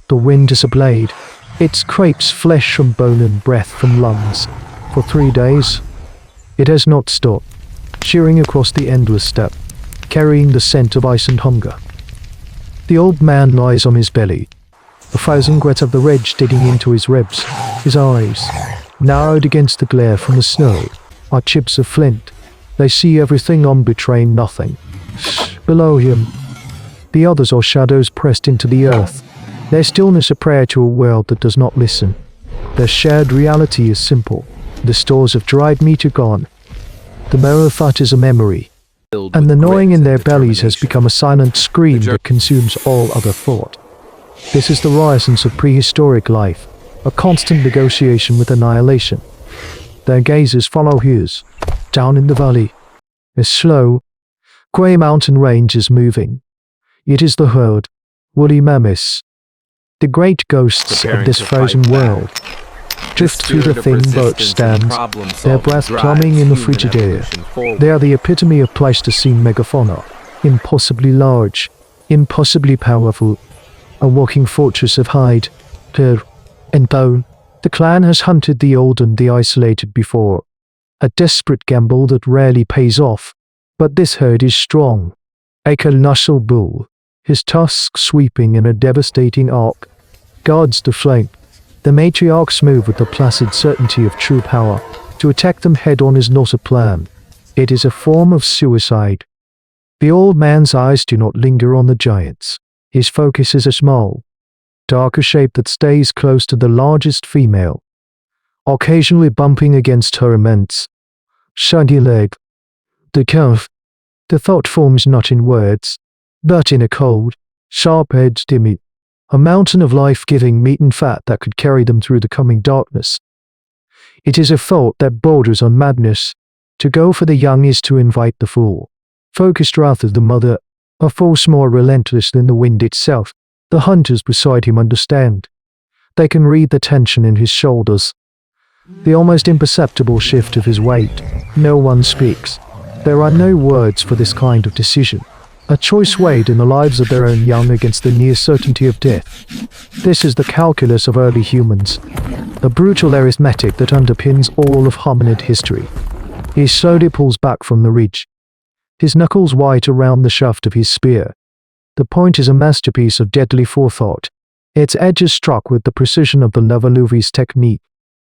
The wind is a blade. It scrapes flesh from bone and breath from lungs. For 3 days, it has not stopped, shearing across the endless steppe, carrying the scent of ice and hunger. The old man lies on his belly, a thousand grets of the ridge digging into his ribs. His eyes, narrowed against the glare from the snow, are chips of flint. They see everything on, betraying nothing. Below him, the others are shadows pressed into the earth, their stillness a prayer to a world that does not listen. Their shared reality is simple. The stores of dried meat are gone. The marrow fat is a memory, and the gnawing in their bellies has become a silent scream that consumes all other thought. This is the essence of prehistoric life, a constant negotiation with annihilation. Their gazes follow his. Down in the valley, a slow, grey mountain range is moving. It is the herd, woolly mammoths, the great ghosts of this frozen world. Drift through the thin birch stands, their breath plumbing in the frigid air. They are the epitome of Pleistocene megafauna, impossibly large, impossibly powerful, a walking fortress of hide, fur, and bone. The clan has hunted the old and the isolated before, a desperate gamble that rarely pays off, but this herd is strong. A colossal bull, his tusks sweeping in a devastating arc, guards the flank. The matriarchs move with the placid certainty of true power. To attack them head-on is not a plan. It is a form of suicide. The old man's eyes do not linger on the giants. His focus is a small, darker shape that stays close to the largest female, occasionally bumping against her immense, shaggy leg. The curve, the thought forms not in words, but in a cold, sharp-edged image, a mountain of life-giving meat and fat that could carry them through the coming darkness. It is a thought that borders on madness. To go for the young is to invite the fool. Focused wrath of the mother, a force more relentless than the wind itself. The hunters beside him understand. They can read the tension in his shoulders, the almost imperceptible shift of his weight. No one speaks. There are no words for this kind of decision. A choice weighed in the lives of their own young against the near certainty of death. This is the calculus of early humans, a brutal arithmetic that underpins all of hominid history. He slowly pulls back from the ridge, his knuckles white around the shaft of his spear. The point is a masterpiece of deadly forethought, its edges struck with the precision of the Levaluvi's technique,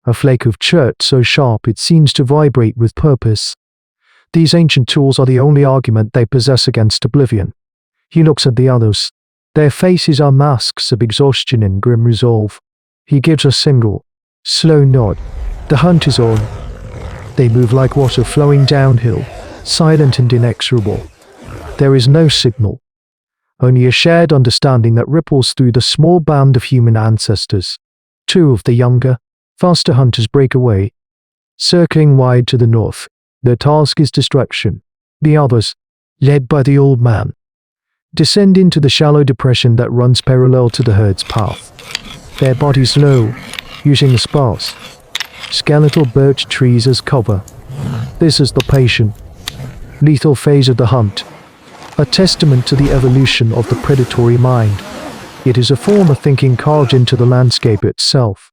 a flake of chert so sharp it seems to vibrate with purpose. These ancient tools are the only argument they possess against oblivion. He looks at the others. Their faces are masks of exhaustion and grim resolve. He gives a single, slow nod. The hunt is on. They move like water flowing downhill, silent and inexorable. There is no signal, only a shared understanding that ripples through the small band of human ancestors. 2 of the younger, faster hunters break away, circling wide to the north. Their task is destruction. The others, led by the old man, descend into the shallow depression that runs parallel to the herd's path. Their bodies low, using the sparse, skeletal birch trees as cover. This is the patient, lethal phase of the hunt, a testament to the evolution of the predatory mind. It is a form of thinking carved into the landscape itself,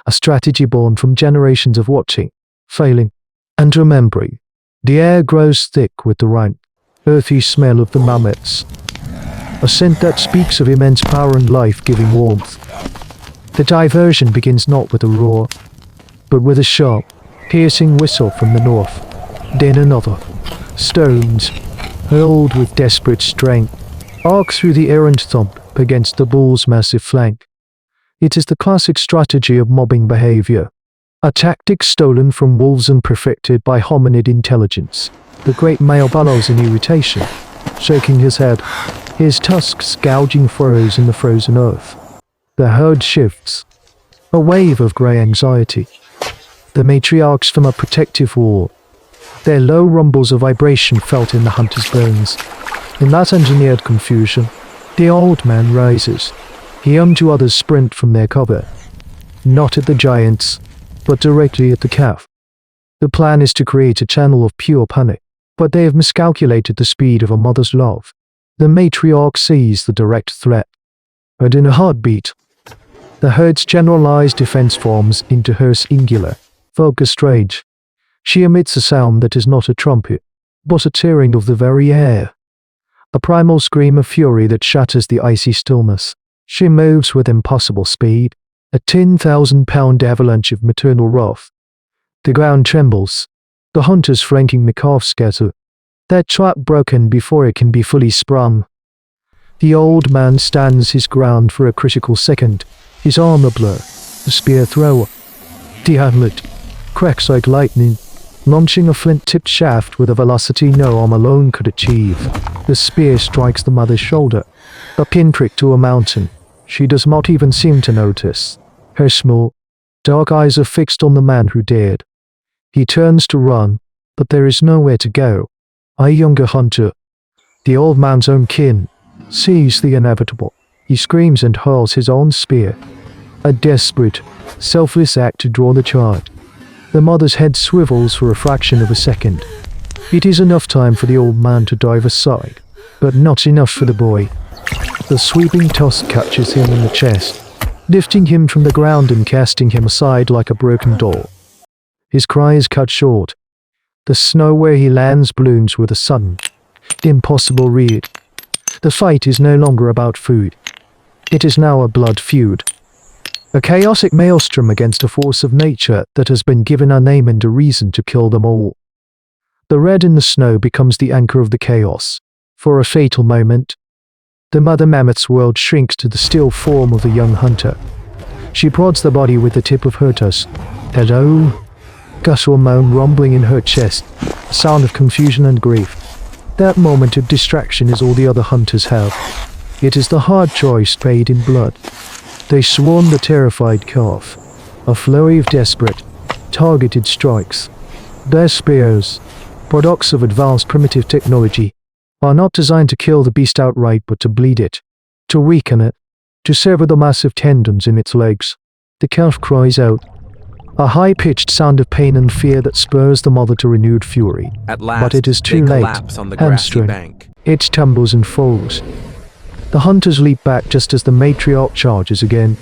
a strategy born from generations of watching, failing, and remembering. The air grows thick with the rank, earthy smell of the mammoths, a scent that speaks of immense power and life-giving warmth. The diversion begins not with a roar, but with a sharp, piercing whistle from the north. Then another. Stones, hurled with desperate strength, arc through the air and thump against the bull's massive flank. It is the classic strategy of mobbing behavior, a tactic stolen from wolves and perfected by hominid intelligence. The great male bellows in irritation, shaking his head, his tusks gouging furrows in the frozen earth. The herd shifts, a wave of grey anxiety. The matriarchs form a protective wall, their low rumbles of vibration felt in the hunter's bones. In that engineered confusion, the old man rises. He and 2 others sprint from their cover, not at the giants, but directly at the calf. The plan is to create a channel of pure panic, but they have miscalculated the speed of a mother's love. The matriarch sees the direct threat, and in a heartbeat, The herd's generalized defense forms into her singular, focused rage. She emits a sound that is not a trumpet, but a tearing of the very air. A primal scream of fury that shatters the icy stillness. She moves with impossible speed, a 10,000-pound avalanche of maternal wrath. The ground trembles. The hunters flanking the calf scatter. Their trap broken before it can be fully sprung. The old man stands his ground for a critical second, his arm a blur, the spear thrower. The hamlet cracks like lightning, launching a flint-tipped shaft with a velocity no arm alone could achieve. The spear strikes the mother's shoulder, a pinprick to a mountain. She does not even seem to notice. Her small, dark eyes are fixed on the man who dared. He turns to run, but there is nowhere to go. A younger hunter, the old man's own kin, sees the inevitable. He screams and hurls his own spear. A desperate, selfless act to draw the charge. The mother's head swivels for a fraction of a second. It is enough time for the old man to dive aside, but not enough for the boy. The sweeping toss catches him in the chest, lifting him from the ground and casting him aside like a broken doll. His cry is cut short. The snow where he lands blooms with a sudden, impossible read. The fight is no longer about food. It is now a blood feud. A chaotic maelstrom against a force of nature that has been given a name and a reason to kill them all. The red in the snow becomes the anchor of the chaos. For a fatal moment, the mother mammoth's world shrinks to the still form of the young hunter. She prods the body with the tip of her tusk. Hello? Guttural moan rumbling in her chest, a sound of confusion and grief. That moment of distraction is all the other hunters have. It is the hard choice paid in blood. They swarm the terrified calf, a flurry of desperate, targeted strikes. Their spears, products of advanced primitive technology, are not designed to kill the beast outright but to bleed it, to weaken it, to sever the massive tendons in its legs. The calf cries out, a high-pitched sound of pain and fear that spurs the mother to renewed fury. At last, but it is too they late. collapse on the grassy Hamstring. bank. It tumbles and falls. The hunters leap back just as the matriarch charges again,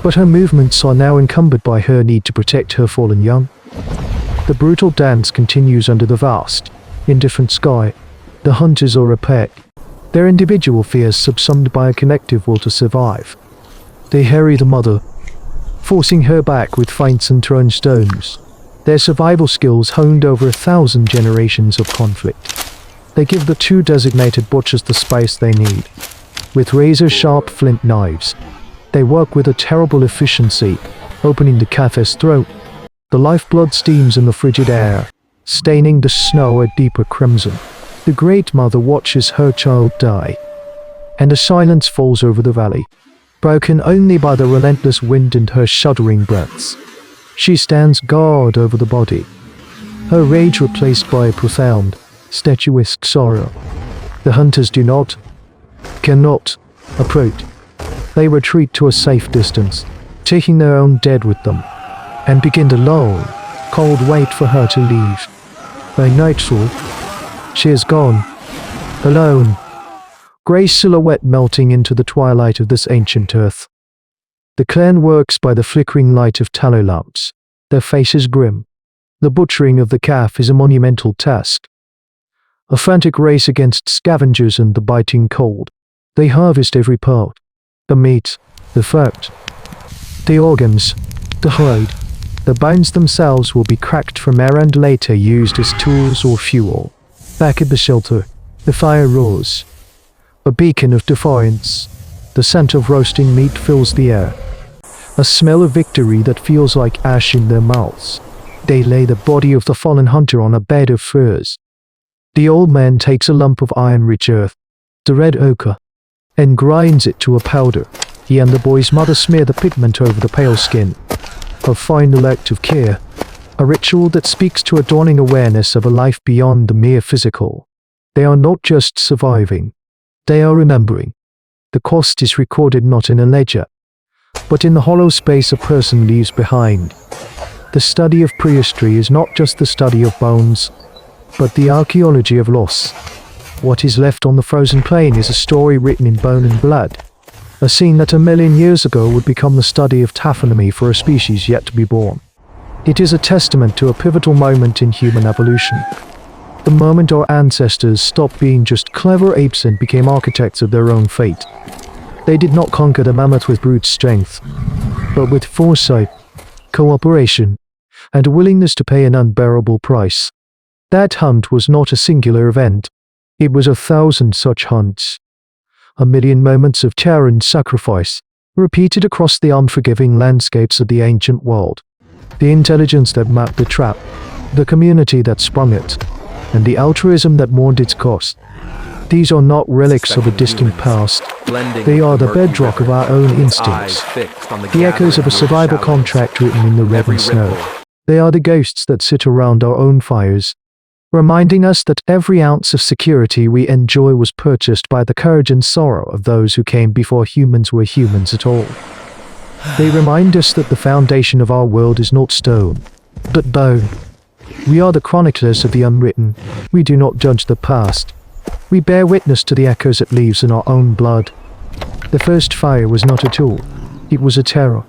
but her movements are now encumbered by her need to protect her fallen young. The brutal dance continues under the vast, indifferent sky. The hunters are a pack, their individual fears subsumed by a collective will to survive. They harry the mother, forcing her back with feints and thrown stones, their survival skills honed over 1,000 generations of conflict. They give the two designated butchers the spice they need. With razor-sharp flint knives, they work with a terrible efficiency, opening the calf's throat. The lifeblood steams in the frigid air, staining the snow a deeper crimson. The great mother watches her child die, and a silence falls over the valley, broken only by the relentless wind and her shuddering breaths. She stands guard over the body, her rage replaced by a profound, statuesque sorrow. The hunters cannot approach. They retreat to a safe distance, taking their own dead with them, and begin the long, cold wait for her to leave. By nightfall, she is gone, alone, grey silhouette melting into the twilight of this ancient earth. The clan works by the flickering light of tallow lamps, their faces grim. The butchering of the calf is a monumental task, a frantic race against scavengers and the biting cold. They harvest every part, the meat, the fat, the organs, the hide. The bones themselves will be cracked from air and later used as tools or fuel. Back at the shelter, the fire roars, a beacon of defiance. The scent of roasting meat fills the air, a smell of victory that feels like ash in their mouths. They lay the body of the fallen hunter on a bed of furs. The old man takes a lump of iron-rich earth, the red ochre, and grinds it to a powder. He and the boy's mother smear the pigment over the pale skin. A final act of care, a ritual that speaks to a dawning awareness of a life beyond the mere physical. They are not just surviving, they are remembering. The cost is recorded not in a ledger, but in the hollow space a person leaves behind. The study of prehistory is not just the study of bones, but the archaeology of loss. What is left on the frozen plain is a story written in bone and blood, a scene that a million years ago would become the study of taphonomy for a species yet to be born. It is a testament to a pivotal moment in human evolution. The moment our ancestors stopped being just clever apes and became architects of their own fate. They did not conquer the mammoth with brute strength, but with foresight, cooperation, and a willingness to pay an unbearable price. That hunt was not a singular event. It was 1,000 such hunts. A million moments of terror and sacrifice, repeated across the unforgiving landscapes of the ancient world. The intelligence that mapped the trap, the community that sprung it, and the altruism that mourned its cost. These are not relics of a distant past. They are the bedrock of our own instincts, the echoes of a survival contract written in the reddened snow. They are the ghosts that sit around our own fires, reminding us that every ounce of security we enjoy was purchased by the courage and sorrow of those who came before humans were humans at all. They remind us that the foundation of our world is not stone, but bone. We are the chroniclers of the unwritten. We do not judge the past. We bear witness to the echoes it leaves in our own blood. The first fire was not a tool. It was a terror.